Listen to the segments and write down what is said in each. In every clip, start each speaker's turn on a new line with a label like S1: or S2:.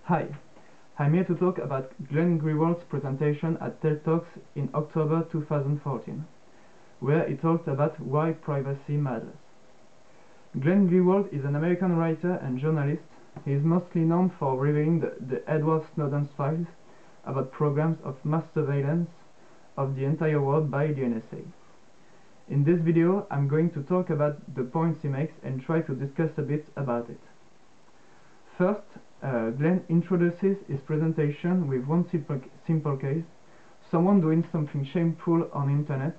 S1: Hi, I'm here to talk about Gleen Greeward's presentation at TedTalks in October 2014, where he talked about why privacy matters. Gleen Greeward is an American writer and journalist. He is mostly known for revealing the Edward Snowden's files about programs of mass surveillance of the entire world by the NSA. In this video, I'm going to talk about the points he makes and try to discuss a bit about it. First, Gleen introduces his presentation with one simple case, someone doing something shameful on internet,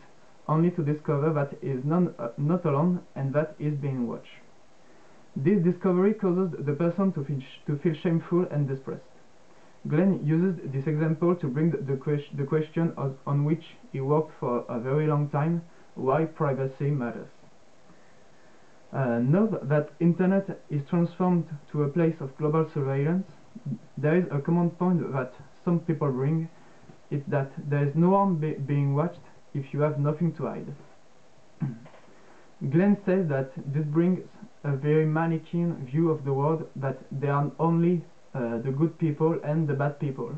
S1: only to discover that he is not alone and that he is being watched. This discovery causes the person to feel shameful and distressed. Gleen uses this example to bring the question on which he worked for a very long time, why privacy matters. Now that internet is transformed to a place of global surveillance, there is a common point that some people bring. It's that there is no harm being watched if you have nothing to hide. Gleen says that this brings a very Manichaean view of the world, that there are only the good people and the bad people,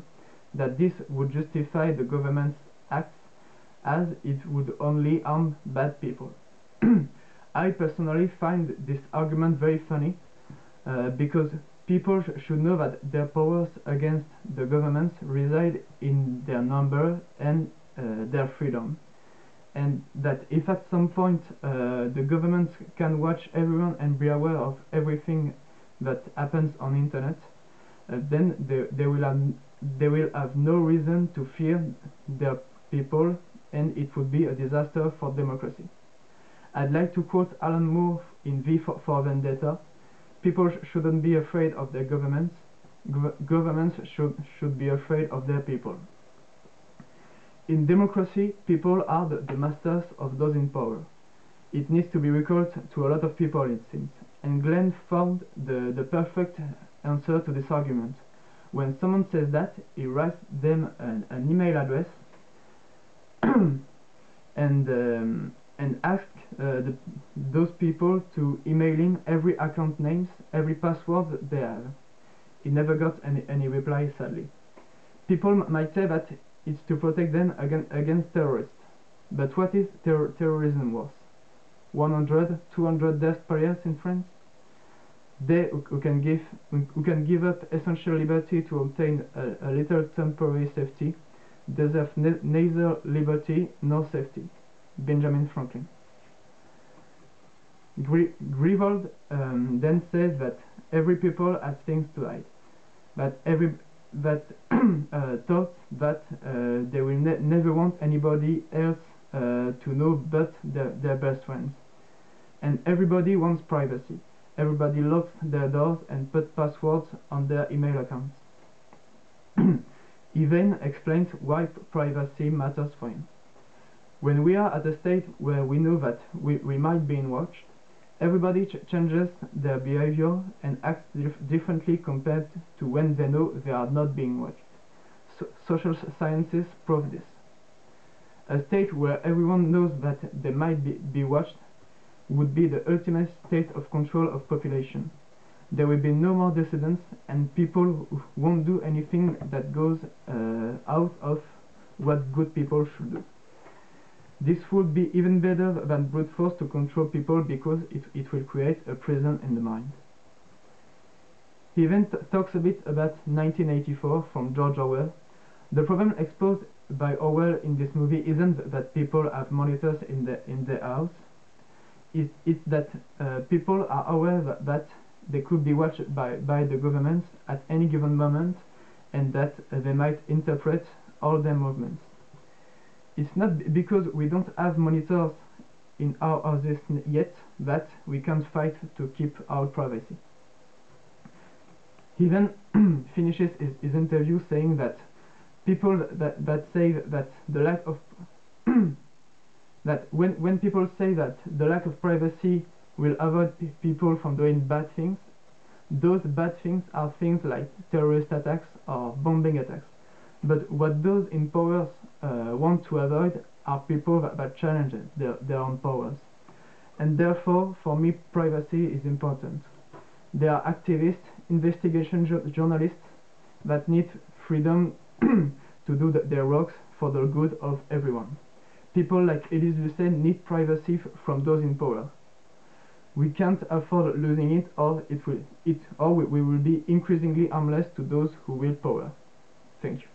S1: that this would justify the government's acts as it would only harm bad people. I personally find this argument very funny, because people should know that their powers against the governments reside in their number and their freedom, and that if at some point the governments can watch everyone and be aware of everything that happens on internet, then they will have no reason to fear their people, and it would be a disaster for democracy. I'd like to quote Alan Moore in V for Vendetta: "People shouldn't be afraid of their governments. Governments should be afraid of their people." In democracy, people are the masters of those in power. It needs to be recalled to a lot of people, it seems, and Gleen found the perfect answer to this argument. When someone says that, he writes them an email address and asks those people to email him every account names, every password they have. He never got any reply, sadly. People might say that it's to protect them against terrorists. But what is terrorism worth? 100, 200 deaths per year in France? They who can give up essential liberty to obtain a little temporary safety deserve neither liberty nor safety. Benjamin Franklin. Greeward then says that every people has things to hide, thought that they will never want anybody else to know but their best friends. And everybody wants privacy. Everybody locks their doors and puts passwords on their email accounts. He then explains why privacy matters for him. When we are at a state where we know that we might be watched, everybody changes their behavior and acts differently compared to when they know they are not being watched. Social sciences prove this. A state where everyone knows that they might be watched would be the ultimate state of control of population. There will be no more dissidents, and people won't do anything that goes out of what good people should do. This would be even better than brute force to control people, because it will create a prison in the mind. He then talks a bit about 1984 from George Orwell. The problem exposed by Orwell in this movie isn't that people have monitors in their house. It's that people are aware that they could be watched by the governments at any given moment, and that they might interpret all their movements. It's not because we don't have monitors in our houses yet that we can't fight to keep our privacy. He then finishes his interview saying that people that say that the lack of that when people say that the lack of privacy will avoid people from doing bad things, those bad things are things like terrorist attacks or bombing attacks. But what those in powers want to avoid are people that challenge their own powers. And therefore, for me, privacy is important. There are activists, investigation journalists, that need freedom to do their works for the good of everyone. People like Elise Lucet need privacy from those in power. We can't afford losing it, or we will be increasingly harmless to those who wield power. Thank you.